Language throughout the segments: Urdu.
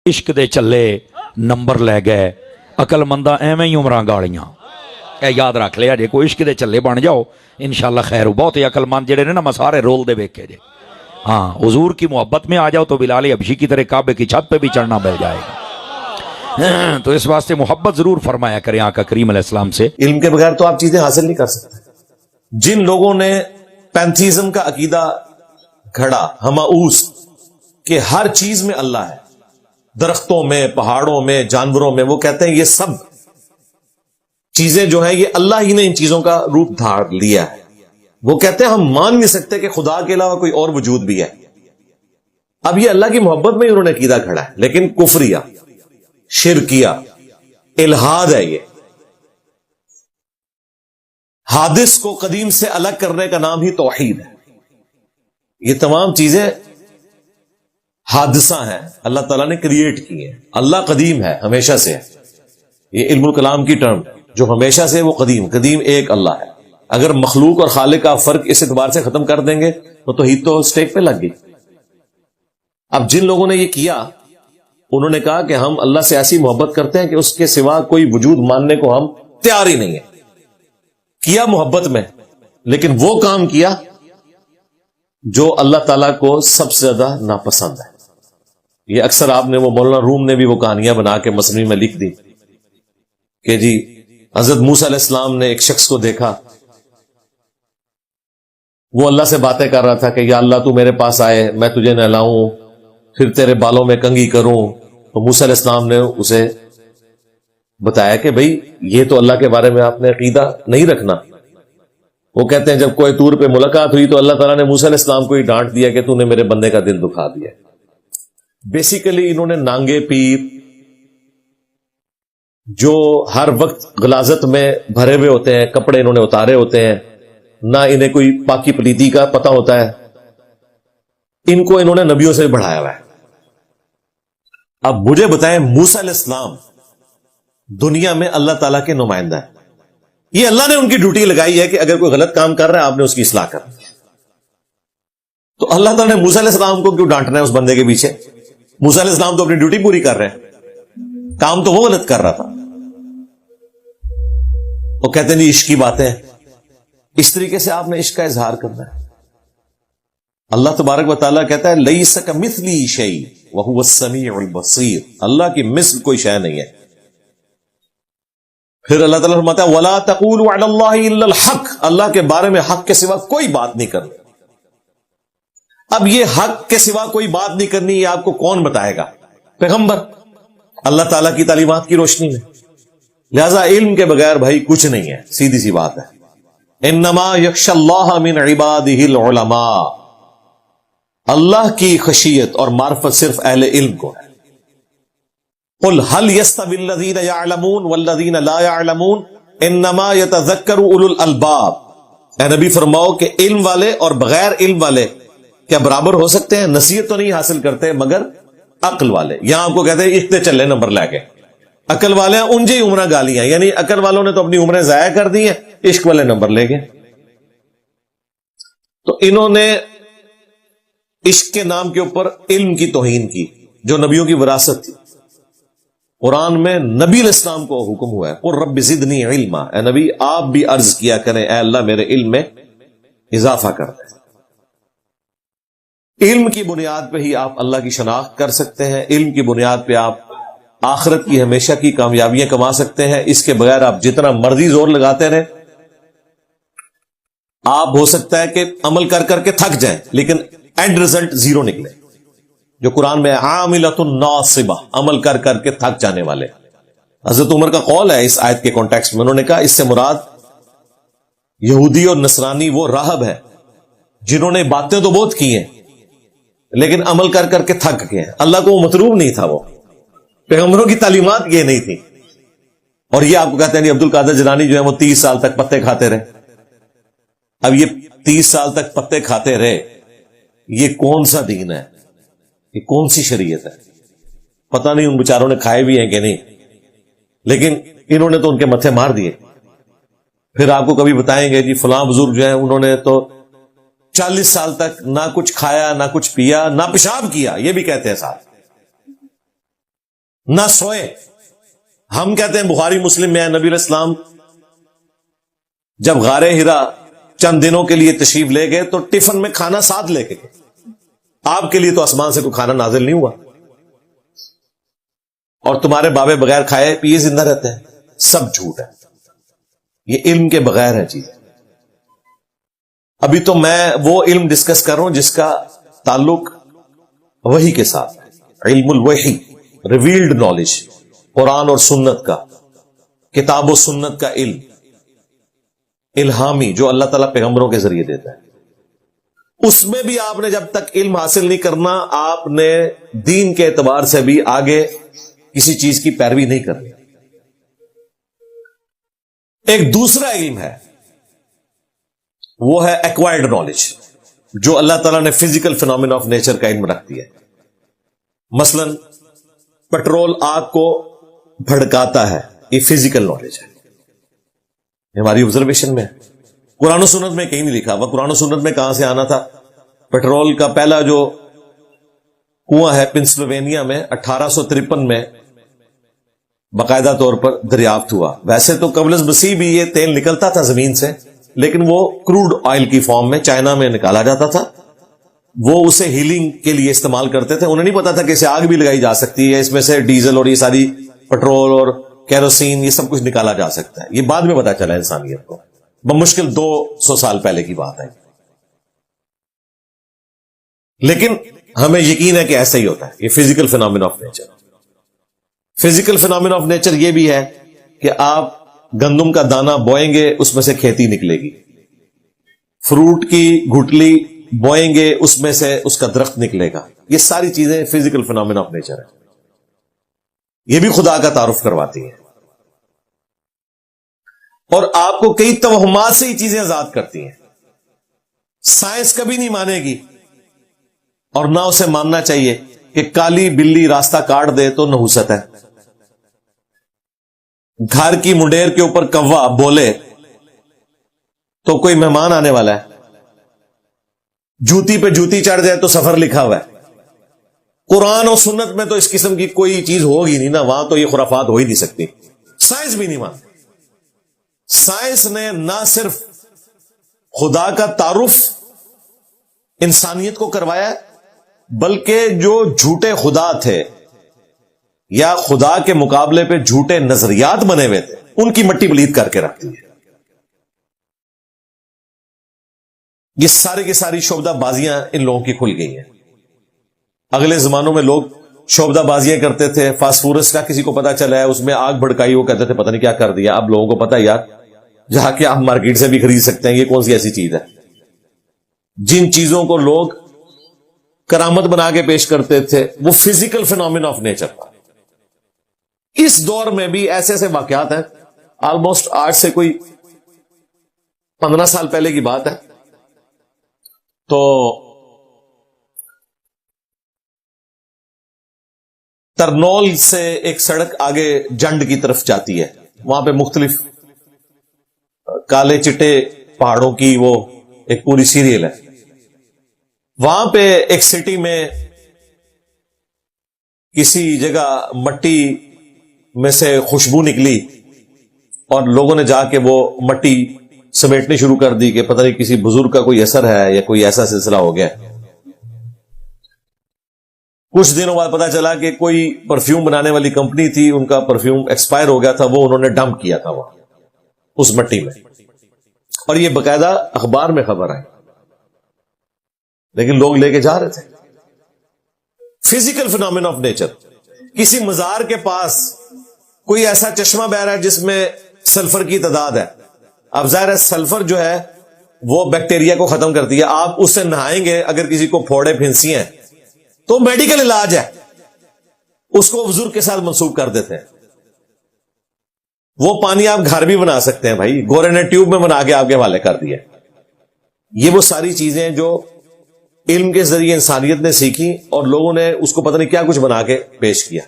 عشق دے چلے نمبر لے گئے، عقل مندہ ایویں ہی عمراں گالیاں. اے یاد رکھ لیا جے کوئی عشق دے چلے بن جاؤ انشاءاللہ خیر ہو. بہت ہی عقل مند جڑے نے نا میں سارے رول دے ویکھے جے. ہاں حضور کی محبت میں آ جاؤ تو بلال حبشی کی طرح کعبے کی چھت پہ بھی چڑھنا مل جائے گا. تو اس واسطے محبت ضرور فرمایا کریں آقا کریم علیہ السلام سے. علم کے بغیر تو آپ چیزیں حاصل نہیں کر سکتے. جن لوگوں نے پینتھیزم کا عقیدہ گھڑا ہماؤس کہ ہر چیز میں اللہ ہے، درختوں میں، پہاڑوں میں، جانوروں میں، وہ کہتے ہیں یہ سب چیزیں جو ہیں یہ اللہ ہی نے ان چیزوں کا روپ دھار لیا ہے. وہ کہتے ہیں ہم مان نہیں سکتے کہ خدا کے علاوہ کوئی اور وجود بھی ہے. اب یہ اللہ کی محبت میں انہوں نے عقیدہ کھڑا ہے، لیکن کفریہ، شرکیہ، الہاد ہے. یہ حادث کو قدیم سے الگ کرنے کا نام ہی توحید ہے. یہ تمام چیزیں حادثہ ہیں، اللہ تعالیٰ نے کریٹ کی ہیں. اللہ قدیم ہے، ہمیشہ سے ہے. یہ علم الکلام کی ٹرم جو ہمیشہ سے وہ قدیم ایک اللہ ہے. اگر مخلوق اور خالق کا فرق اس اعتبار سے ختم کر دیں گے تو توحید تو اسٹیک پہ لگ گئی. اب جن لوگوں نے یہ کیا انہوں نے کہا کہ ہم اللہ سے ایسی محبت کرتے ہیں کہ اس کے سوا کوئی وجود ماننے کو ہم تیار ہی نہیں ہے. کیا محبت میں، لیکن وہ کام کیا جو اللہ تعالیٰ کو سب سے زیادہ ناپسند ہے. یہ اکثر آپ نے وہ مولانا روم نے بھی وہ کہانیاں بنا کے مصنوی میں لکھ دی کہ جی حضرت موسیٰ علیہ السلام نے ایک شخص کو دیکھا، وہ اللہ سے باتیں کر رہا تھا کہ یا اللہ تو میرے پاس آئے، میں تجھے نہلاؤں، پھر تیرے بالوں میں کنگھی کروں. تو موسیٰ علیہ السلام نے اسے بتایا کہ بھئی یہ تو اللہ کے بارے میں آپ نے عقیدہ نہیں رکھنا. وہ کہتے ہیں جب کوئی طور پہ ملاقات ہوئی تو اللہ تعالیٰ نے موسیٰ علیہ السلام کو ہی ڈانٹ دیا کہ تو نے میرے بندے کا دل دکھا دیا. بیسیکلی انہوں نے نانگے پیر جو ہر وقت غلاظت میں بھرے ہوئے ہوتے ہیں، کپڑے انہوں نے اتارے ہوتے ہیں، نہ انہیں کوئی پاکی پلیتی کا پتہ ہوتا ہے، ان کو انہوں نے نبیوں سے بڑھایا ہوا ہے. اب مجھے بتائیں موسیٰ علیہ السلام دنیا میں اللہ تعالیٰ کے نمائندہ ہے. یہ اللہ نے ان کی ڈیوٹی لگائی ہے کہ اگر کوئی غلط کام کر رہا ہے آپ نے اس کی اصلاح کرنی ہے. تو اللہ تعالیٰ نے موسیٰ علیہ السلام کو کیوں ڈانٹنا ہے اس بندے کے پیچھے؟ موسیٰ علیہ السلام تو اپنی ڈیوٹی پوری کر رہے ہیں، کام تو وہ غلط کر رہا تھا. وہ کہتے ہیں عشق کی باتیں، اس طریقے سے آپ نے عشق کا اظہار کرنا ہے. اللہ تبارک و تعالیٰ کہتا ہے لیس کمثلہ شیء وہو السمیع البصیر، اللہ کی مثل کوئی شے نہیں ہے. پھر اللہ تعالیٰ فرماتا ہے وَلَا تَقُولُوا عَلَى اللَّهِ إِلَّا الْحَقِّ، اللہ کے بارے میں حق کے سوا کوئی بات نہیں کرنی. اب یہ حق کے سوا کوئی بات نہیں کرنی یہ آپ کو کون بتائے گا؟ پیغمبر، اللہ تعالیٰ کی تعلیمات کی روشنی میں. لہذا علم کے بغیر بھائی کچھ نہیں ہے، سیدھی سی بات ہے. انما یخشی اللہ من عبادہ العلماء، اللہ کی خشیت اور معرفت صرف اہل علم کو ہے. قل هل يستوي الذين يعلمون والذين لا يعلمون انما يتذكر اولو الالباب. اے نبی فرماؤ کہ علم والے اور بغیر علم والے کیا برابر ہو سکتے ہیں؟ نصیحت تو نہیں حاصل کرتے مگر عقل والے. یہاں آپ کو کہتے ہیں اختے چلے نمبر لے کے، عقل والے ہیں ان جی عمرہ گالیاں، یعنی عقل والوں نے تو اپنی عمریں ضائع کر دی ہیں، عشق والے نمبر لے گئے. تو انہوں نے عشق کے نام کے اوپر علم کی توہین کی جو نبیوں کی وراثت تھی. قرآن میں نبی علیہ السلام کو حکم ہوا ہے قل رب زدنی علما، اے نبی آپ بھی عرض کیا کریں اے اللہ میرے علم میں اضافہ کر دیں. علم کی بنیاد پہ ہی آپ اللہ کی شناخت کر سکتے ہیں، علم کی بنیاد پہ آپ آخرت کی ہمیشہ کی کامیابیاں کما سکتے ہیں. اس کے بغیر آپ جتنا مرضی زور لگاتے رہیں، آپ ہو سکتا ہے کہ عمل کر کر کے تھک جائیں لیکن اینڈ ریزلٹ زیرو نکلے. جو قرآن میں عاملۃ ناصبہ، عمل کر کر کے تھک جانے والے. حضرت عمر کا قول ہے اس آیت کے کانٹیکسٹ میں، انہوں نے کہا اس سے مراد یہودی اور نصرانی وہ راہب ہے جنہوں نے باتیں تو بہت کی ہیں لیکن عمل کر کر کے تھک گئے ہیں. اللہ کو وہ مطلوب نہیں تھا، وہ پیغمبروں کی تعلیمات یہ نہیں تھی. اور یہ آپ کو کہتے ہیں عبد القادر جیلانی جو ہے وہ 30 سال تک پتے کھاتے رہے. اب یہ 30 سال تک پتے کھاتے رہے، یہ کون سا دین ہے؟ یہ کون سی شریعت ہے؟ پتہ نہیں ان بیچاروں نے کھائے بھی ہیں کہ نہیں، لیکن انہوں نے تو ان کے متھے مار دیے. پھر آپ کو کبھی بتائیں گے جی فلاں بزرگ جو ہیں انہوں نے تو 40 سال تک نہ کچھ کھایا نہ کچھ پیا نہ پیشاب کیا، یہ بھی کہتے ہیں صاحب. نہ سوئے. ہم کہتے ہیں بخاری مسلم میں ہے نبی علیہ السلام جب غار ہرا چند دنوں کے لیے تشریف لے گئے تو ٹفن میں کھانا ساتھ لے کے گئے. آپ کے لیے تو آسمان سے کوئی کھانا نازل نہیں ہوا اور تمہارے بابے بغیر کھائے پیے زندہ رہتے ہیں. سب جھوٹ ہے, یہ علم کے بغیر ہے چیز. ابھی تو میں وہ علم ڈسکس کر رہا ہوں جس کا تعلق وحی کے ساتھ ہے. علم الوحی, ریویلڈ نالج, قرآن اور سنت کا, کتاب و سنت کا علم, الہامی جو اللہ تعالیٰ پیغمبروں کے ذریعے دیتا ہے. اس میں بھی آپ نے جب تک علم حاصل نہیں کرنا, آپ نے دین کے اعتبار سے بھی آگے کسی چیز کی پیروی نہیں کرنی. ایک دوسرا علم ہے, وہ ہے ایکوائرڈ نالج, جو اللہ تعالیٰ نے فزیکل فینومینا آف نیچر کا علم رکھ دیا ہے. مثلا پیٹرول آگ کو بھڑکاتا ہے, یہ فزیکل نالج ہے, ہماری آبزرویشن میں. قرآن و سنت میں کہیں نہیں لکھا. وہ قرآن و سنت میں کہاں سے آنا تھا؟ پیٹرول کا پہلا جو کنواں ہے پنسلوینیا میں 1853 میں باقاعدہ طور پر دریافت ہوا. ویسے تو قبل از مسیح بھی یہ تیل نکلتا تھا زمین سے, لیکن وہ کروڈ آئل کی فارم میں چائنا میں نکالا جاتا تھا. وہ اسے ہیلنگ کے لیے استعمال کرتے تھے. انہیں نہیں پتا تھا کہ اسے آگ بھی لگائی جا سکتی ہے, اس میں سے ڈیزل اور یہ ساری پیٹرول اور کیروسین یہ سب کچھ نکالا جا سکتا ہے. یہ بعد میں پتا چلا انسانیت کو, بمشکل 200 سال پہلے کی بات ہے. لیکن ہمیں یقین ہے کہ ایسا ہی ہوتا ہے. یہ physical phenomena of nature. Physical phenomena of nature یہ بھی ہے کہ آپ گندم کا دانہ بوئیں گے, اس میں سے کھیتی نکلے گی. فروٹ کی گھٹلی بوئیں گے, اس میں سے اس کا درخت نکلے گا. یہ ساری چیزیں فزیکل فینومینا آف نیچر ہے. یہ بھی خدا کا تعارف کرواتی ہیں اور آپ کو کئی توہمات سے یہ چیزیں آزاد کرتی ہیں. سائنس کبھی نہیں مانے گی اور نہ اسے ماننا چاہیے کہ کالی بلی راستہ کاٹ دے تو نحوست ہے. گھر کی منڈیر کے اوپر کوا بولے تو کوئی مہمان آنے والا ہے. جوتی پہ جوتی چڑھ جائے تو سفر لکھا ہوا ہے. قرآن اور سنت میں تو اس قسم کی کوئی چیز ہوگی نہیں نا, وہاں تو یہ خرافات ہو ہی نہیں سکتی. سائنس بھی نہیں مانتی. سائنس نے نہ صرف خدا کا تعارف انسانیت کو کروایا, بلکہ جو جھوٹے خدا تھے یا خدا کے مقابلے پہ جھوٹے نظریات بنے ہوئے تھے, ان کی مٹی پلیت کر کے رکھ دی ہے. یہ سارے کی ساری شعبدہ بازیاں ان لوگوں کی کھل گئی ہیں. اگلے زمانوں میں لوگ شعبدہ بازیاں کرتے تھے. فاسفورس کا کسی کو پتا چلا ہے, اس میں آگ بھڑکائی, وہ کہتے تھے پتہ نہیں کیا کر دیا. اب لوگوں کو پتا ہے یار, جہاں کہ آپ مارکیٹ سے بھی خرید سکتے ہیں, یہ کون سی ایسی چیز ہے. جن چیزوں کو لوگ کرامت بنا کے پیش کرتے تھے وہ فزیکل فینومینا آف نیچر تھا. اس دور میں بھی ایسے ایسے واقعات ہیں, آلموسٹ آج سے کوئی 15 سال پہلے کی بات ہے. تو ترنول سے ایک سڑک آگے جنڈ کی طرف جاتی ہے, وہاں پہ مختلف کالے چٹے پہاڑوں کی وہ ایک پوری سیریل ہے. وہاں پہ ایک سٹی میں کسی جگہ مٹی میں سے خوشبو نکلی اور لوگوں نے جا کے وہ مٹی سمیٹنی شروع کر دی کہ پتہ نہیں کسی بزرگ کا کوئی اثر ہے یا کوئی ایسا سلسلہ ہو گیا. کچھ دنوں بعد پتا چلا کہ کوئی پرفیوم بنانے والی کمپنی تھی, ان کا پرفیوم ایکسپائر ہو گیا تھا, وہ انہوں نے ڈمپ کیا تھا وہاں اس مٹی میں, اور یہ باقاعدہ اخبار میں خبر آئی, لیکن لوگ لے کے جا رہے تھے. Physical phenomena of nature. کسی مزار کے پاس کوئی ایسا چشمہ بہ رہا ہے جس میں سلفر کی تعداد ہے. اب ظاہر ہے سلفر جو ہے وہ بیکٹیریا کو ختم کرتی ہے. آپ اس سے نہائیں گے, اگر کسی کو پھوڑے پھنسی ہیں تو میڈیکل علاج ہے, اس کو بزرگ کے ساتھ منسوب کر دیتے ہیں. وہ پانی آپ گھر بھی بنا سکتے ہیں بھائی, گورے نے ٹیوب میں بنا کے آپ کے حوالے کر دیا. یہ وہ ساری چیزیں جو علم کے ذریعے انسانیت نے سیکھی اور لوگوں نے اس کو پتہ نہیں کیا کچھ بنا کے پیش کیا.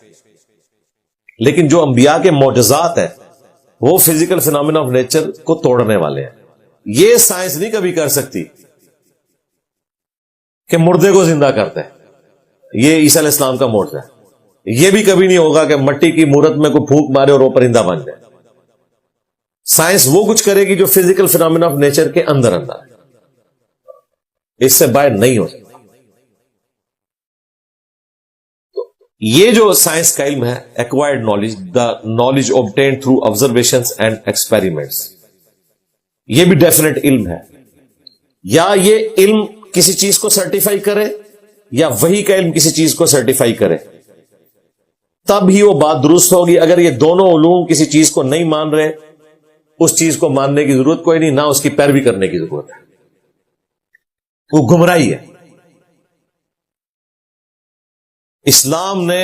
لیکن جو انبیاء کے معجزات ہیں وہ فزیکل فینومینا آف نیچر کو توڑنے والے ہیں. یہ سائنس نہیں کبھی کر سکتی کہ مردے کو زندہ کرتے ہیں. یہ عیسیٰ علیہ السلام کا معجزہ ہے. یہ بھی کبھی نہیں ہوگا کہ مٹی کی مورت میں کوئی پھونک مارے اور وہ پرندہ بن جائے. سائنس وہ کچھ کرے گی جو فزیکل فینومینا آف نیچر کے اندر ہے، اس سے باہر نہیں ہو سکتا. یہ جو سائنس کا علم ہے، acquired knowledge, the knowledge obtained through observations and experiments, یہ بھی ڈیفینیٹ علم ہے. یا یہ علم کسی چیز کو سرٹیفائی کرے یا وہی کا علم کسی چیز کو سرٹیفائی کرے، تب ہی وہ بات درست ہوگی. اگر یہ دونوں علوم کسی چیز کو نہیں مان رہے، اس چیز کو ماننے کی ضرورت کوئی نہیں، نہ اس کی پیروی کرنے کی ضرورت ہے. وہ گمراہی ہے. اسلام نے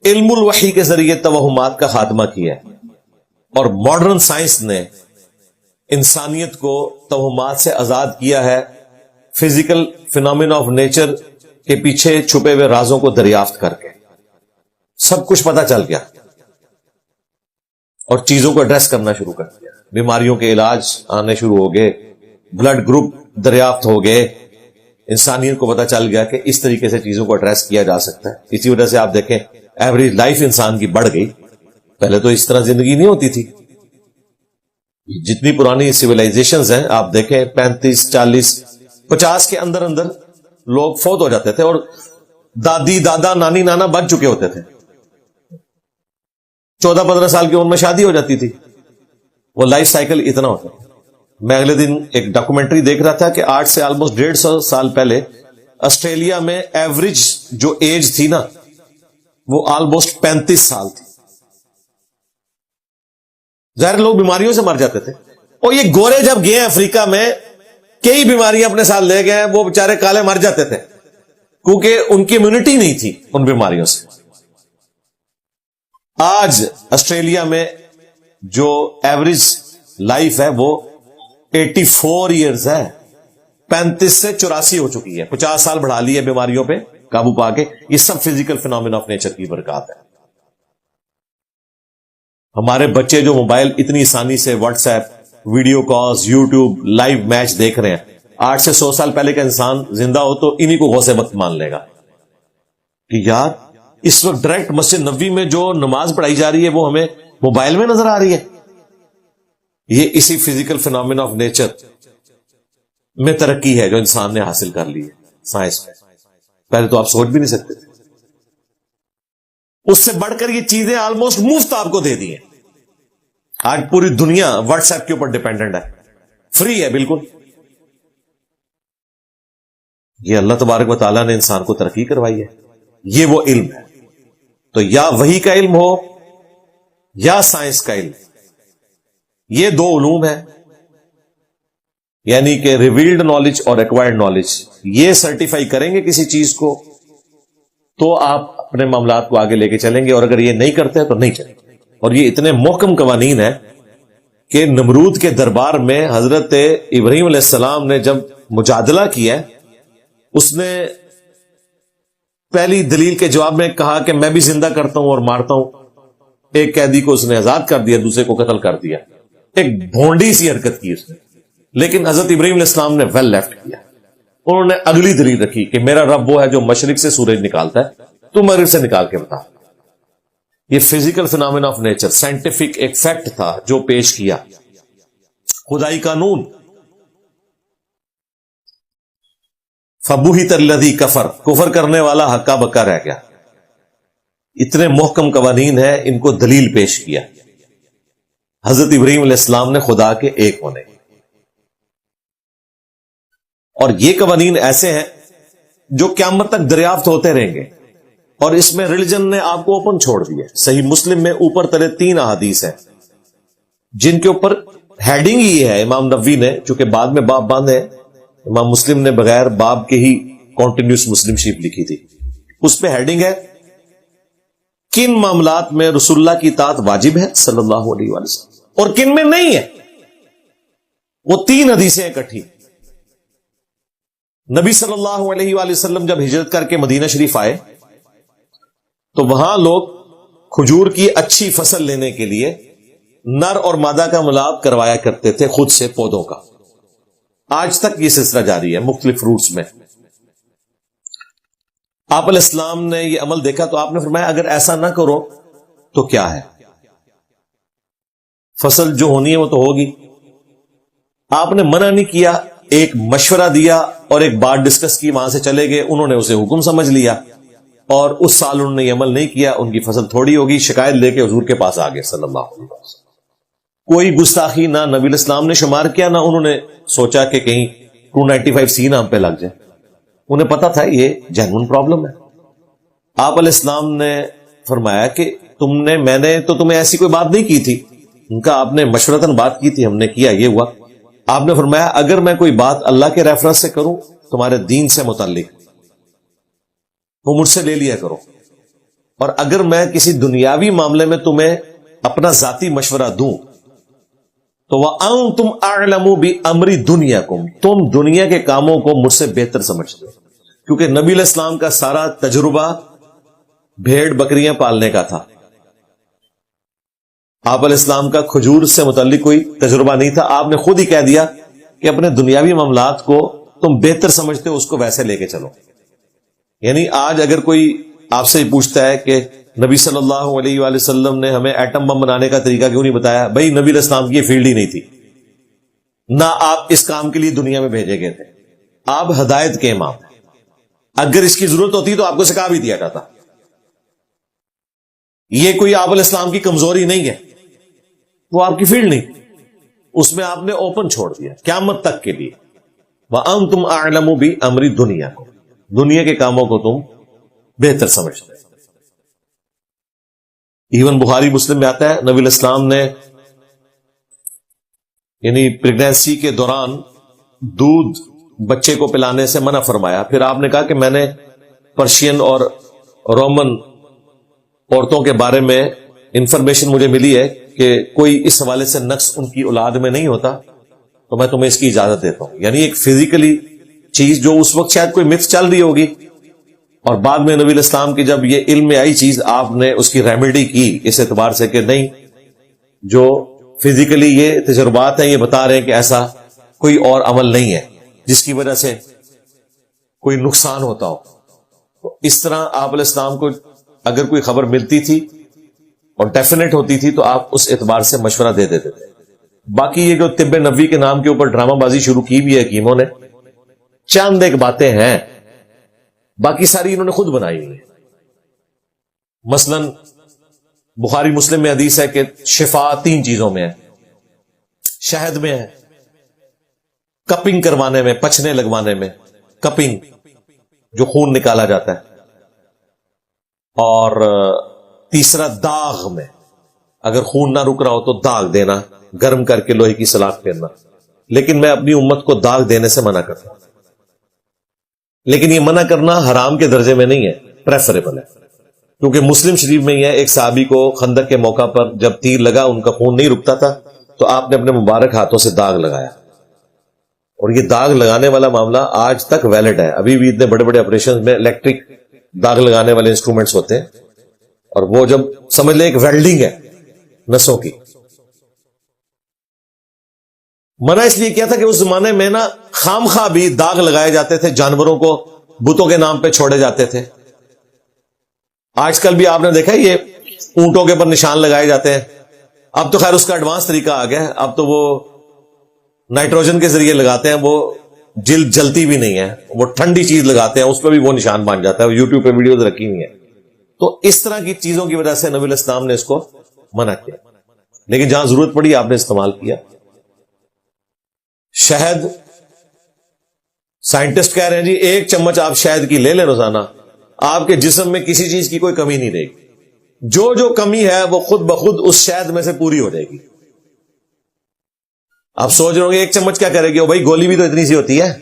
علم الوحی کے ذریعے توہمات کا خاتمہ کیا ہے، اور ماڈرن سائنس نے انسانیت کو توہمات سے آزاد کیا ہے، فزیکل فینومینا آف نیچر کے پیچھے چھپے ہوئے رازوں کو دریافت کر کے. سب کچھ پتا چل گیا اور چیزوں کو ایڈریس کرنا شروع کر دیا. بیماریوں کے علاج آنے شروع ہو گئے، بلڈ گروپ دریافت ہو گئے. انسانیت کو پتا چل گیا کہ اس طریقے سے چیزوں کو ایڈریس کیا جا سکتا ہے. اسی وجہ سے آپ دیکھیں ایوریج لائف انسان کی بڑھ گئی. پہلے تو اس طرح زندگی نہیں ہوتی تھی. جتنی پرانی سویلائزیشنز ہیں آپ دیکھیں 35 40 50 کے اندر اندر لوگ فوت ہو جاتے تھے، اور دادی دادا نانی نانا بن چکے ہوتے تھے. 14-15 سال کی عمر میں شادی ہو جاتی تھی. وہ لائف سائیکل اتنا ہوتا ہے. میں اگلے دن ایک ڈاکومنٹری دیکھ رہا تھا کہ آج سے آلموسٹ 150 سال پہلے آسٹریلیا میں ایوریج جو ایج تھی نا وہ آلموسٹ 35 سال تھی. ظاہر لوگ بیماریوں سے مر جاتے تھے، اور یہ گورے جب گئے افریقہ میں کئی بیماریاں اپنے ساتھ لے گئے، وہ بیچارے کالے مر جاتے تھے کیونکہ ان کی امیونٹی نہیں تھی ان بیماریوں سے. آج آسٹریلیا میں جو ایوریج لائف ہے وہ 84 ایئرز ہے. 35 سے 84 ہو چکی ہے. 50 سال بڑھا لی ہے بیماریوں پہ قابو پا کے. یہ سب فزیکل فینومینا آف نیچر کی برکات ہے. ہمارے بچے جو موبائل اتنی آسانی سے what's app, video calls, YouTube, live match دیکھ رہے ہیں، 8 سے 100 سال پہلے کا انسان زندہ ہو تو انہی کو غوث وقت مان لے گا کہ یار اس وقت ڈائریکٹ مسجد نبوی میں جو نماز پڑھائی جا رہی ہے وہ ہمیں موبائل میں نظر آ رہی ہے. یہ اسی فزیکل فینومینا آف نیچر میں ترقی ہے جو انسان نے حاصل کر لی ہے سائنس میں. پہلے تو آپ سوچ بھی نہیں سکتے تھے. اس سے بڑھ کر یہ چیزیں آلموسٹ مفت آپ کو دے دی ہیں. آج پوری دنیا واٹس ایپ کے اوپر ڈیپینڈنٹ ہے، فری ہے بالکل. یہ اللہ تبارک و تعالیٰ نے انسان کو ترقی کروائی ہے. یہ وہ علم ہے. تو یا وحی کا علم ہو یا سائنس کا علم، یہ دو علوم ہیں. یعنی کہ ریویلڈ نالج اور ایکوائرڈ نالج، یہ سرٹیفائی کریں گے کسی چیز کو تو آپ اپنے معاملات کو آگے لے کے چلیں گے، اور اگر یہ نہیں کرتے تو نہیں چلیں گے. اور یہ اتنے محکم قوانین ہیں کہ نمرود کے دربار میں حضرت ابراہیم علیہ السلام نے جب مجادلہ کیا، اس نے پہلی دلیل کے جواب میں کہا کہ میں بھی زندہ کرتا ہوں اور مارتا ہوں. ایک قیدی کو اس نے آزاد کر دیا، دوسرے کو قتل کر دیا. ایک بھونڈی سی حرکت کی اس نے، لیکن حضرت ابراہیم علیہ السلام نے ویل لیفٹ کیا. انہوں نے اگلی دلیل رکھی کہ میرا رب وہ ہے جو مشرق سے سورج نکالتا ہے، تو مغرب سے نکال کے بتا. یہ physical phenomena of nature scientific ایک فیکٹ تھا جو پیش کیا. خدائی قانون فبہت الذی کفر، کفر کرنے والا ہکا بکا رہ گیا. اتنے محکم قوانین ہیں، ان کو دلیل پیش کیا حضرت ابراہیم علیہ السلام نے خدا کے ایک ہونے. اور یہ قوانین ایسے ہیں جو قیامت تک دریافت ہوتے رہیں گے. اور اس میں ریلیجن نے آپ کو اوپن چھوڑ دیا. صحیح مسلم میں اوپر تلے 3 احادیث ہیں جن کے اوپر ہیڈنگ یہ ہے. امام نووی نے چونکہ بعد میں باب باندھے، امام مسلم نے بغیر باب کے ہی کانٹینیوس مسلم شریف لکھی تھی. اس پہ ہیڈنگ ہے کن معاملات میں رسول اللہ کی اطاعت واجب ہے صلی اللہ علیہ وسلم اور کن میں نہیں ہے. وہ 3 حدیثیں اکٹھی. نبی صلی اللہ علیہ وآلہ وسلم جب ہجرت کر کے مدینہ شریف آئے تو وہاں لوگ کھجور کی اچھی فصل لینے کے لیے نر اور مادہ کا ملاپ کروایا کرتے تھے خود سے پودوں کا. آج تک یہ سلسلہ جاری ہے مختلف فروٹس میں. آپ علیہ السلام نے یہ عمل دیکھا تو آپ نے فرمایا اگر ایسا نہ کرو تو کیا ہے، فصل جو ہونی ہے وہ تو ہوگی. آپ نے منع نہیں کیا، ایک مشورہ دیا اور ایک بات ڈسکس کی، وہاں سے چلے گئے. انہوں نے اسے حکم سمجھ لیا اور اس سال انہوں نے یہ عمل نہیں کیا، ان کی فصل تھوڑی ہوگی. شکایت لے کے حضور کے پاس آ گئے صلی اللہ علیہ وسلم. کوئی گستاخی نہ نبی علیہ السلام نے شمار کیا، نہ انہوں نے سوچا کہ کہیں 295C نام پہ لگ جائے. انہیں پتا تھا یہ جینوئن پرابلم ہے. آپ علیہ السلام نے فرمایا کہ میں نے تو تمہیں ایسی کوئی بات نہیں کی تھی. ان کا آپ نے مشورتاً بات کی تھی، ہم نے کیا، یہ ہوا. آپ نے فرمایا اگر میں کوئی بات اللہ کے ریفرنس سے کروں تمہارے دین سے متعلق، وہ مجھ سے لے لیا کرو، اور اگر میں کسی دنیاوی معاملے میں تمہیں اپنا ذاتی مشورہ دوں تو وَأَنْتُمْ أَعْلَمُ بِأَمْرِ دُنْيَاكُمْ، تم دنیا کے کاموں کو مجھ سے بہتر سمجھتے ہو. کیونکہ نبی علیہ السلام کا سارا تجربہ بھیڑ بکریاں پالنے کا تھا. آپ علیہ السلام کا کھجور سے متعلق کوئی تجربہ نہیں تھا. آپ نے خود ہی کہہ دیا کہ اپنے دنیاوی معاملات کو تم بہتر سمجھتے ہو، اس کو ویسے لے کے چلو. یعنی آج اگر کوئی آپ سے پوچھتا ہے کہ نبی صلی اللہ علیہ وآلہ وسلم نے ہمیں ایٹم بم بنانے کا طریقہ کیوں نہیں بتایا، بھائی نبی علیہ السلام کی یہ فیلڈ ہی نہیں تھی، نہ آپ اس کام کے لیے دنیا میں بھیجے گئے تھے. آپ ہدایت کے امام ہیں. اگر اس کی ضرورت ہوتی تو آپ کو سکھا بھی دیا جاتا. یہ کوئی آپ علیہ السلام کی کمزوری نہیں ہے، وہ آپ کی فیلڈ نہیں، اس میں آپ نے اوپن چھوڑ دیا قیامت تک کے لیے. وَأَنْتُمْ أَعْلَمُ بِأَمْرِ دُنْيَاكُمْ، دنیا کے کاموں کو تم بہتر سمجھتے. ایون بخاری مسلم میں آتا ہے نبی علیہ السلام نے یعنی پریگنینسی کے دوران دودھ بچے کو پلانے سے منع فرمایا. پھر آپ نے کہا کہ میں نے پرشین اور رومن عورتوں کے بارے میں انفارمیشن مجھے ملی ہے کہ کوئی اس حوالے سے نقص ان کی اولاد میں نہیں ہوتا، تو میں تمہیں اس کی اجازت دیتا ہوں. یعنی ایک فزیکلی چیز جو اس وقت شاید کوئی متھ چل رہی ہوگی، اور بعد میں نبی علیہ السلام کی جب یہ علم میں آئی چیز، آپ نے اس کی ریمیڈی کی اس اعتبار سے کہ نہیں، جو فزیکلی یہ تجربات ہیں یہ بتا رہے ہیں کہ ایسا کوئی اور عمل نہیں ہے جس کی وجہ سے کوئی نقصان ہوتا ہو. تو اس طرح آپ علیہ السلام کو اگر کوئی خبر ملتی تھی اور ڈیفینیٹ ہوتی تھی تو آپ اس اعتبار سے مشورہ دے دیتے تھے. باقی یہ جو طب نبوی کے نام کے اوپر ڈرامہ بازی شروع کی بھی ہے حکیموں نے، چند ایک باتیں ہیں، باقی ساری انہوں نے خود بنائی ہوئی ہیں. مثلا بخاری مسلم میں حدیث ہے کہ شفا 3 چیزوں میں ہے. شہد میں ہے، کپنگ کروانے میں، پچھنے لگوانے میں، کپنگ جو خون نکالا جاتا ہے، اور تیسرا داغ میں، اگر خون نہ رک رہا ہو تو داغ دینا، گرم کر کے لوہے کی سلاخ پھیرنا. لیکن میں اپنی امت کو داغ دینے سے منع کرتا ہوں. لیکن یہ منع کرنا حرام کے درجے میں نہیں ہے، پریفریبل ہے. کیونکہ مسلم شریف میں ہی ہے، ایک صحابی کو خندق کے موقع پر جب تیر لگا ان کا خون نہیں رکتا تھا تو آپ نے اپنے مبارک ہاتھوں سے داغ لگایا، اور یہ داغ لگانے والا معاملہ آج تک ویلڈ ہے. ابھی بھی اتنے بڑے بڑے آپریشن میں الیکٹرک داغ لگانے والے انسٹرومنٹس ہوتے ہیں، اور وہ جب سمجھ لیں ایک ویلڈنگ ہے نسوں کی. منع اس لیے کیا تھا کہ اس زمانے میں نا خام خواہ بھی داغ لگائے جاتے تھے، جانوروں کو بتوں کے نام پہ چھوڑے جاتے تھے. آج کل بھی آپ نے دیکھا یہ اونٹوں کے پر نشان لگائے جاتے ہیں. اب تو خیر اس کا ایڈوانس طریقہ آ گیا ہے، اب تو وہ نائٹروجن کے ذریعے لگاتے ہیں، وہ جلد جلتی بھی نہیں ہے، وہ ٹھنڈی چیز لگاتے ہیں، اس پہ بھی وہ نشان بن جاتا ہے. یوٹیوب پہ ویڈیوز رکھی ہوئی ہیں. تو اس طرح کی چیزوں کی وجہ سے نبی علیہ السلام نے اس کو منع کیا، لیکن جہاں ضرورت پڑی آپ نے استعمال کیا. شہد، سائنٹسٹ کہہ رہے ہیں جی 1 چمچ آپ شہد کی لے لیں روزانہ، آپ کے جسم میں کسی چیز کی کوئی کمی نہیں رہے گی. جو کمی ہے وہ خود بخود اس شہد میں سے پوری ہو جائے گی. آپ سوچ رہے ہوں گے 1 چمچ کیا کرے گی؟ بھائی گولی بھی تو اتنی سی ہوتی ہے،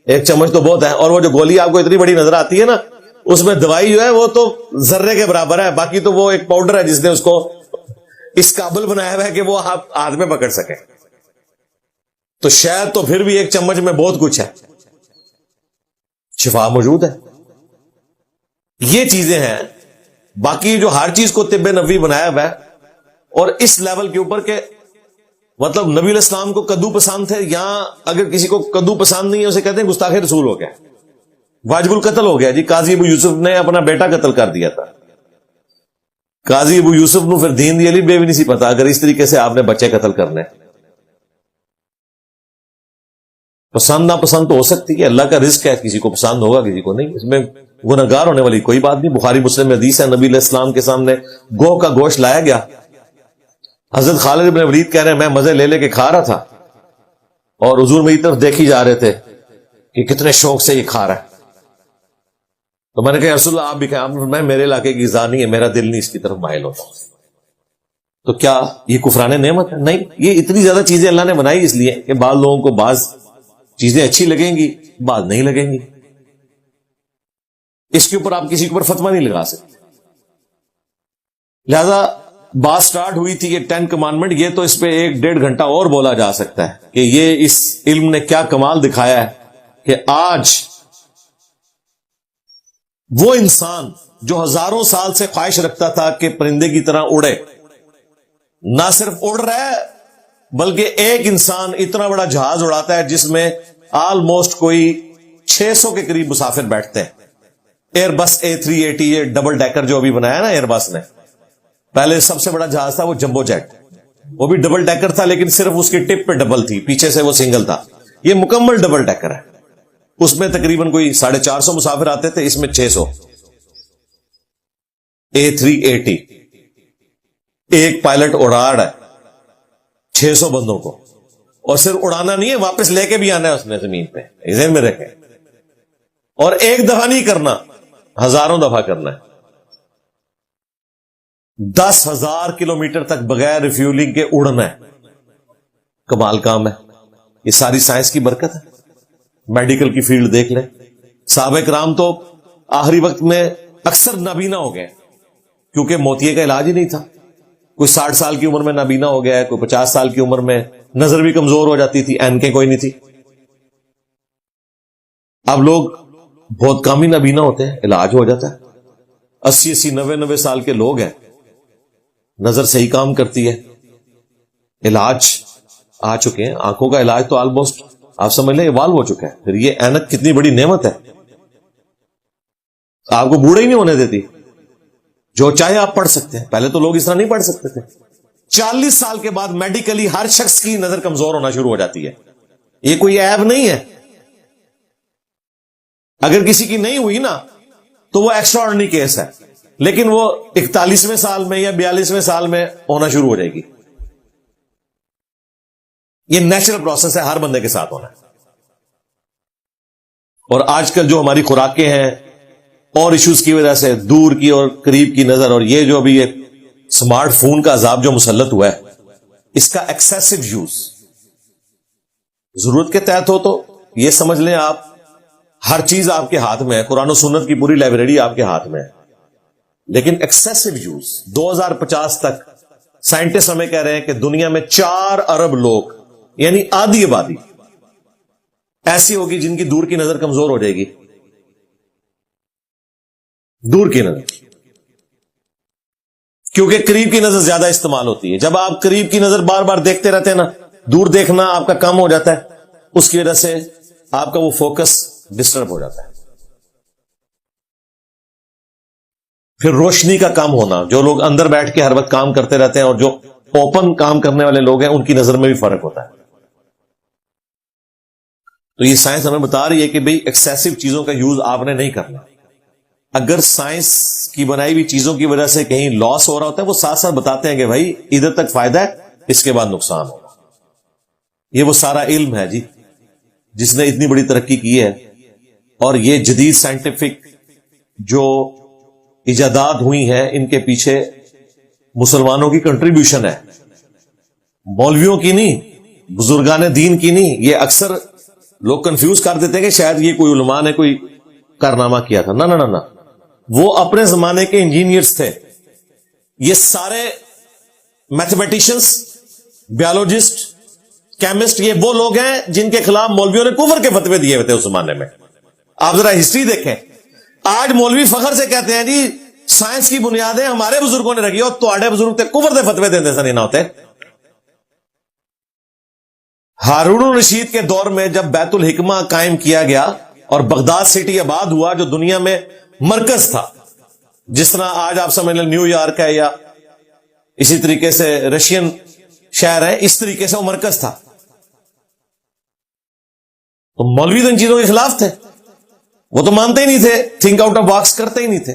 1 چمچ تو بہت ہے. اور وہ جو گولی آپ کو اتنی بڑی نظر آتی ہے نا، اس میں دوائی جو ہے وہ تو ذرے کے برابر ہے، باقی تو وہ ایک پاؤڈر ہے جس نے اس کو اس قابل بنایا ہوا ہے کہ وہ آپ ہاتھ میں پکڑ سکے. تو شاید تو پھر بھی 1 چمچ میں بہت کچھ ہے، شفا موجود ہے. یہ چیزیں ہیں. باقی جو ہر چیز کو طب نبوی بنایا ہوا ہے، اور اس لیول کے اوپر کہ مطلب نبی علیہ السلام کو کدو پسند تھے، یا اگر کسی کو کدو پسند نہیں ہے اسے کہتے ہیں گستاخ رسول ہو گیا. واجب القتل ہو گیا جی. قاضی ابو یوسف نے اپنا بیٹا قتل کر دیا تھا. قاضی ابو یوسف نو پھر دین دی علی بے بھی نہیں سی پتا اگر اس طریقے سے آپ نے بچے قتل کرنے. پسند ناپسند تو ہو سکتی ہے, اللہ کا رزق ہے, کسی کو پسند ہوگا کسی کو نہیں, اس میں گناہگار ہونے والی کوئی بات نہیں. بخاری مسلم میں حدیث ہے, نبی علیہ السلام کے سامنے گوہ کا گوشت لایا گیا. حضرت خالد بن ولید کہہ رہے ہیں میں مزے لے لے کے کھا رہا تھا اور حضور میری طرف دیکھی جا رہے تھے کہ کتنے شوق سے یہ کھا رہا ہے. تو میں نے کہا رسول اللہ آپ بھی کہیں. میں میرے علاقے کی غذا نہیں ہے, میرا دل نہیں اس کی طرف مائل ہوتا. تو کیا یہ کفران نعمت ہے؟ نہیں, یہ اتنی زیادہ چیزیں اللہ نے بنائی اس لیے کہ بعض لوگوں کو بعض چیزیں اچھی لگیں گی, بعض نہیں لگیں گی. اس کے اوپر آپ کسی کے اوپر فتویٰ نہیں لگا سکتے. لہذا بات سٹارٹ ہوئی تھی کہ 10 کمانڈمنٹ, یہ تو اس پہ 1-1.5 گھنٹہ اور بولا جا سکتا ہے کہ یہ اس علم نے کیا کمال دکھایا ہے کہ آج وہ انسان جو ہزاروں سال سے خواہش رکھتا تھا کہ پرندے کی طرح اڑے, نہ صرف اڑ رہا ہے بلکہ ایک انسان اتنا بڑا جہاز اڑاتا ہے جس میں آلموسٹ کوئی 600 کے قریب مسافر بیٹھتے ہیں. ایئر بس A380 یہ ڈبل ڈیکر جو ابھی بنایا نا ایئر بس نے, پہلے سب سے بڑا جہاز تھا وہ جمبو جیٹ, وہ بھی ڈبل ڈیکر تھا لیکن صرف اس کی ٹپ پہ ڈبل تھی, پیچھے سے وہ سنگل تھا. یہ مکمل ڈبل ڈیکر ہے, اس میں تقریباً کوئی 450 مسافر آتے تھے, اس میں 600. A380 ایک پائلٹ اڑا رہا ہے 600 بندوں کو, اور صرف اڑانا نہیں ہے واپس لے کے بھی آنا ہے اس نے زمین پہ, ذہن میں رکھیں. اور ایک دفعہ نہیں کرنا, ہزاروں دفعہ کرنا ہے. 10,000 کلومیٹر تک بغیر ریفیولنگ کے اڑنا ہے. کمال کام ہے, یہ ساری سائنس کی برکت ہے. میڈیکل کی فیلڈ دیکھ لیں, صحابہ کرام تو آخری وقت میں اکثر نابینا ہو گئے کیونکہ موتیے کا علاج ہی نہیں تھا. کوئی 60 سال کی عمر میں نابینا ہو گیا ہے, کوئی 50 سال کی عمر میں نظر بھی کمزور ہو جاتی تھی, اینکیں کوئی نہیں تھی. اب لوگ بہت کم ہی نابینا ہوتے ہیں, علاج ہو جاتا ہے. 80 90 سال کے لوگ ہیں, نظر صحیح کام کرتی ہے, علاج آ چکے ہیں. آنکھوں کا علاج تو آلموسٹ آپ سمجھ لیں ایوالو ہو چکا ہے. پھر یہ اینک کتنی بڑی نعمت ہے, آپ کو بوڑھے ہی نہیں ہونے دیتی, جو چاہے آپ پڑھ سکتے ہیں. پہلے تو لوگ اس طرح نہیں پڑھ سکتے تھے. 40 سال کے بعد میڈیکلی ہر شخص کی نظر کمزور ہونا شروع ہو جاتی ہے. یہ کوئی عیب نہیں ہے. اگر کسی کی نہیں ہوئی نا تو وہ ایکسٹرا آرڈنری کیس ہے, لیکن وہ 41ویں سال میں یا 42ویں سال میں ہونا شروع ہو جائے گی. یہ نیچرل پروسیس ہے, ہر بندے کے ساتھ ہونا ہے. اور آج کل جو ہماری خوراکیں ہیں اور ایشوز کی وجہ سے دور کی اور قریب کی نظر, اور یہ جو ابھی ایک سمارٹ فون کا عذاب جو مسلط ہوا ہے, اس کا ایکسیسو یوز ضرورت کے تحت ہو تو یہ سمجھ لیں آپ ہر چیز آپ کے ہاتھ میں ہے, قرآن و سنت کی پوری لائبریری آپ کے ہاتھ میں ہے. لیکن ایکسیسو یوز 2050 تک سائنٹسٹ ہمیں کہہ رہے ہیں کہ دنیا میں 4 ارب لوگ یعنی آدھی آبادی ایسی ہوگی جن کی دور کی نظر کمزور ہو جائے گی. دور کی نظر, کیونکہ قریب کی نظر زیادہ استعمال ہوتی ہے. جب آپ قریب کی نظر بار بار دیکھتے رہتے ہیں نا, دور دیکھنا آپ کا کم ہو جاتا ہے, اس کی وجہ سے آپ کا وہ فوکس ڈسٹرب ہو جاتا ہے. پھر روشنی کا کم ہونا, جو لوگ اندر بیٹھ کے ہر وقت کام کرتے رہتے ہیں اور جو اوپن کام کرنے والے لوگ ہیں ان کی نظر میں بھی فرق ہوتا ہے. تو یہ سائنس ہمیں بتا رہی ہے کہ بھئی ایکسیسو چیزوں کا یوز آپ نے نہیں کرنا. اگر سائنس کی بنائی ہوئی چیزوں کی وجہ سے کہیں لاس ہو رہا ہوتا ہے, وہ ساتھ ساتھ بتاتے ہیں کہ بھائی ادھر تک فائدہ ہے, اس کے بعد نقصان ہوگا. یہ وہ سارا علم ہے جی جس نے اتنی بڑی ترقی کی ہے. اور یہ جدید سائنٹیفک جو ایجادات ہوئی ہیں, ان کے پیچھے مسلمانوں کی کنٹریبیوشن ہے, مولویوں کی نہیں, بزرگان دین کی نہیں. یہ اکثر لوگ کنفیوز کر دیتے ہیں کہ شاید یہ کوئی علماء نے کوئی کارنامہ کیا تھا. نہ, وہ اپنے زمانے کے انجینئرز تھے. یہ سارے میتھمیٹیشینس, بیالوجسٹ, کیمسٹ, یہ وہ لوگ ہیں جن کے خلاف مولویوں نے کفر کے فتوے دیے ہوئے تھے اس زمانے میں. آپ ذرا ہسٹری دیکھیں. آج مولوی فخر سے کہتے ہیں جی سائنس کی بنیادیں ہمارے بزرگوں نے رکھی, اور تواڈے بزرگ تے کفر دے فتوے دیندے سن. نہ ہوتے. ہارون الرشید کے دور میں جب بیت الحکمہ قائم کیا گیا اور بغداد سٹی آباد ہوا جو دنیا میں مرکز تھا، جس طرح آج آپ سمجھ لیں نیو یارک ہے یا اسی طریقے سے رشین شہر ہے، اس طریقے سے وہ مرکز تھا. تو مولوی تو ان چیزوں کے خلاف تھے، وہ تو مانتے ہی نہیں تھے، تھنک آؤٹ آف باکس کرتے ہی نہیں تھے.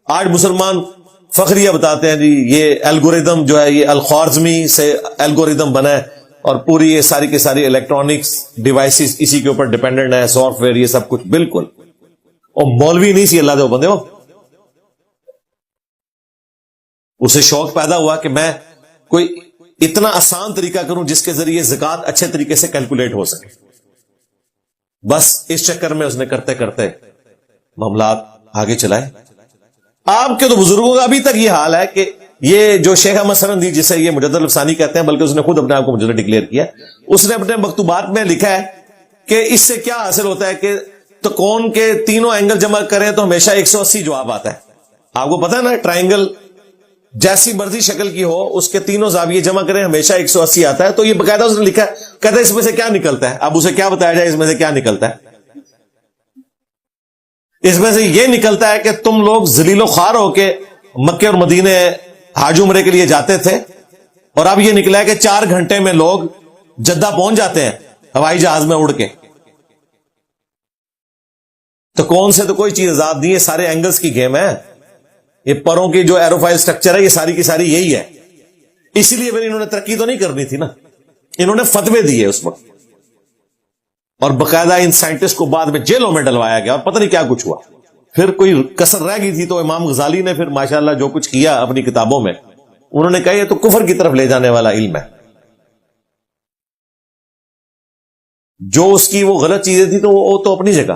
آج مسلمان فخریہ بتاتے ہیں جی یہ الگوریدم جو ہے یہ الخوارزمی سے الگوریدم بنا ہے اور پوری یہ ساری کی ساری الیکٹرانکس ڈیوائسز اسی کے اوپر ڈیپینڈنٹ ہے، سافٹ ویئر یہ سب کچھ. بالکل. اور مولوی نہیں سی اللہ دے بندے ہو، اسے شوق پیدا ہوا کہ میں کوئی اتنا آسان طریقہ کروں جس کے ذریعے زکات اچھے طریقے سے کیلکولیٹ ہو سکے. بس اس چکر میں اس نے کرتے کرتے معاملات آگے چلائے. آپ کے تو بزرگوں کا ابھی تک یہ حال ہے کہ یہ جو شیخ احمد سرندی جسے یہ مجدد الفسانی کہتے ہیں، بلکہ اس نے خود اپنے آپ کو مجدد ڈکلیئر کیا، اس نے اپنے مکتوبات میں لکھا ہے کہ اس سے کیا حاصل ہوتا ہے کہ تو کون کے تینوں اینگل جمع کریں تو ہمیشہ 180 جواب آتا ہے. آپ کو پتا ہے نا ٹرائنگل جیسی مرضی شکل کی ہو اس کے تینوں زاویے جمع کریں ہمیشہ 180 آتا ہے. تو یہ باقاعدہ اس نے لکھا ہے، کہتا ہے اس میں سے کیا نکلتا ہے. اب اسے کیا بتایا جائے اس میں سے کیا نکلتا ہے؟ اس میں سے یہ نکلتا ہے کہ تم لوگ ذلیل و خوار ہو کے مکے اور مدینے حج عمرے کے لیے جاتے تھے، اور اب یہ نکلا ہے کہ 4 گھنٹے میں لوگ جدہ پہنچ جاتے ہیں ہوائی جہاز میں اڑ کے. تو کون سے تو کوئی چیز آزاد نہیں ہے، سارے اینگلز کی گیم ہے. یہ پروں کی جو ایروفائل سٹرکچر ہے یہ ساری کی ساری یہی ہے. اسی لیے پھر انہوں نے ترقی تو نہیں کرنی تھی نا، انہوں نے فتوے دیے اس وقت، اور باقاعدہ ان سائنٹسٹ کو بعد میں جیلوں میں ڈلوایا گیا اور پتہ نہیں کیا کچھ ہوا. پھر کوئی کسر رہ گئی تھی تو امام غزالی نے پھر ماشاءاللہ جو کچھ کیا اپنی کتابوں میں، انہوں نے کہا یہ تو کفر کی طرف لے جانے والا علم ہے. جو اس کی وہ غلط چیزیں تھی تو وہ تو اپنی جگہ.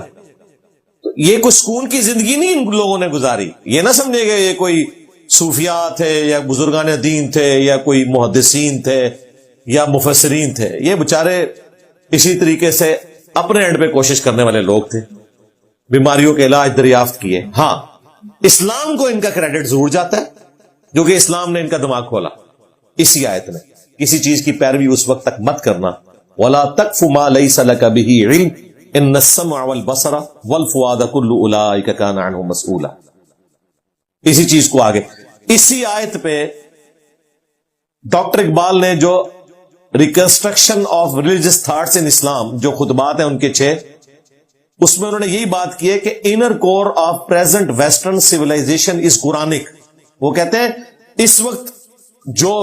تو یہ کوئی سکون کی زندگی نہیں ان لوگوں نے گزاری. یہ نہ سمجھے گا یہ کوئی صوفیاء تھے یا بزرگان دین تھے یا کوئی محدثین تھے یا مفسرین تھے. یہ بےچارے اسی طریقے سے اپنے اینڈ پہ کوشش کرنے والے لوگ تھے، بیماریوں کے علاج دریافت کیے. ہاں اسلام کو ان کا کریڈٹ ضرور جاتا ہے کیونکہ اسلام نے ان کا دماغ کھولا اسی آیت میں. کسی چیز کی پیروی اس وقت تک مت کرنا. وَلَا تَقْفُ مَا لَيْسَ لَكَ بِهِ عِلْمٌ إِنَّ السَّمْعَ وَالْبَصَرَ وَالْفُؤَادَ كُلُّ أُولَٰئِكَ كَانَ عَنْهُ مَسْئُولًا. اسی چیز کو آگے اسی آیت پہ ڈاکٹر اقبال نے جو reconstruction of religious thoughts in Islam جو خطبات ہیں ان کے 6، اس میں انہوں نے یہی بات کی ہے کہ inner core of present western civilisation is Quranic. وہ کہتے ہیں اس وقت جو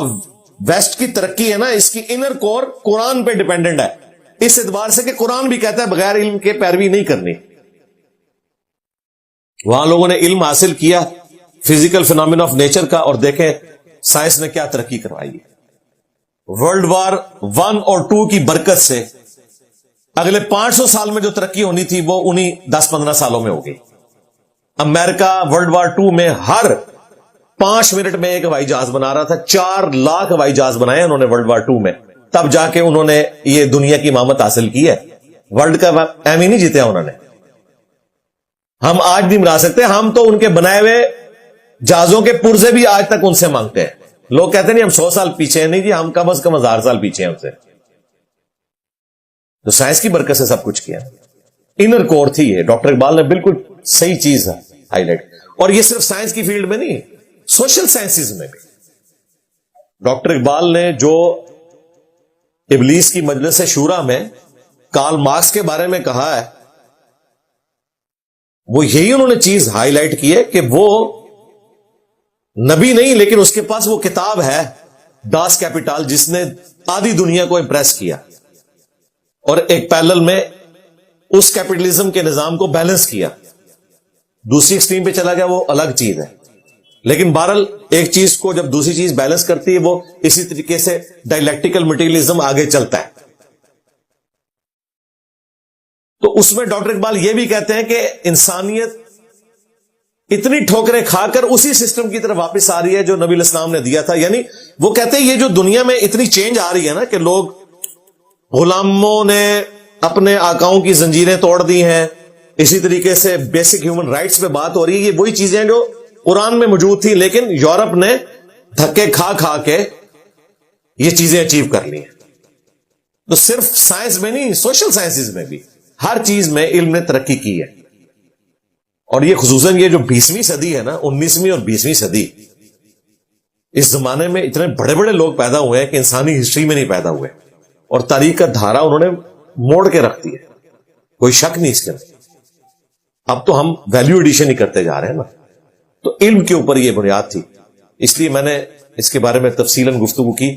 ویسٹ کی ترقی ہے نا اس کی انر کور قرآن پہ ڈیپینڈنٹ ہے، اس اعتبار سے کہ قرآن بھی کہتا ہے بغیر علم کے پیروی نہیں کرنی. وہاں لوگوں نے علم حاصل کیا فزیکل فینومینا آف نیچر کا، اور دیکھیں سائنس نے کیا ترقی کروائی ہے. ورلڈ وار 1 اور 2 کی برکت سے اگلے 500 سال میں جو ترقی ہونی تھی وہ انہی 10-15 سالوں میں ہو گئی. امریکہ ورلڈ وار 2 میں ہر 5 منٹ میں ایک ہوائی جہاز بنا رہا تھا. 4 لاکھ ہوائی جہاز بنائے انہوں نے ورلڈ وار 2 میں، تب جا کے انہوں نے یہ دنیا کی امامت حاصل کی ہے. ورلڈ کا ایم ہی نہیں جیتے انہوں نے. ہم آج نہیں ملا سکتے، ہم تو ان کے بنائے ہوئے جہازوں کے پرزے بھی آج تک ان سے مانگتے ہیں. لوگ کہتے نہیں ہم 100 سال پیچھے ہیں، نہیں جی ہم کم از کم 1000 سال پیچھے ہیں ان سے. تو سائنس کی برکت سے سب کچھ کیا. انر کور تھی یہ. ڈاکٹر اقبال نے بالکل صحیح چیز ہائی لائٹ. اور یہ صرف سائنس کی فیلڈ میں نہیں، سوشل سائنسز میں بھی. ڈاکٹر اقبال نے جو ابلیس کی مجلس شورا میں کارل مارکس کے بارے میں کہا ہے وہ یہی انہوں نے چیز ہائی لائٹ کی ہے کہ وہ نبی نہیں لیکن اس کے پاس وہ کتاب ہے ڈاس کیپیٹال جس نے آدھی دنیا کو امپریس کیا اور ایک پیرلل میں اس کیپٹلزم کے نظام کو بیلنس کیا. دوسری ایکسٹریم پہ چلا گیا وہ الگ چیز ہے، لیکن بہرحال ایک چیز کو جب دوسری چیز بیلنس کرتی ہے وہ اسی طریقے سے ڈائلیکٹیکل مٹیریلزم آگے چلتا ہے. تو اس میں ڈاکٹر اقبال یہ بھی کہتے ہیں کہ انسانیت اتنی ٹھوکریں کھا کر اسی سسٹم کی طرف واپس آ رہی ہے جو نبی الاسلام نے دیا تھا. یعنی وہ کہتے ہیں یہ جو دنیا میں اتنی چینج آ رہی ہے نا کہ لوگ غلاموں نے اپنے آقاؤں کی زنجیریں توڑ دی ہیں، اسی طریقے سے بیسک ہیومن رائٹس پہ بات ہو رہی ہے. یہ وہی چیزیں جو قرآن میں موجود تھی لیکن یورپ نے دھکے کھا کھا کے یہ چیزیں اچیو کر لی ہیں. تو صرف سائنس میں نہیں، سوشل سائنسز میں بھی ہر چیز میں علم نے ترقی کی ہے. اور یہ خصوصاً یہ جو 20ویں صدی ہے نا، 19ویں اور 20ویں صدی، اس زمانے میں اتنے بڑے بڑے لوگ پیدا ہوئے ہیں کہ انسانی ہسٹری میں نہیں پیدا ہوئے، اور تاریخ کا دھارا انہوں نے موڑ کے رکھ دیا. کوئی شک نہیں اس کے اندر. اب تو ہم ویلیو ایڈیشن ہی کرتے جا رہے ہیں نا. تو علم کے اوپر یہ بنیاد تھی، اس لیے میں نے اس کے بارے میں تفصیلاً گفتگو کی.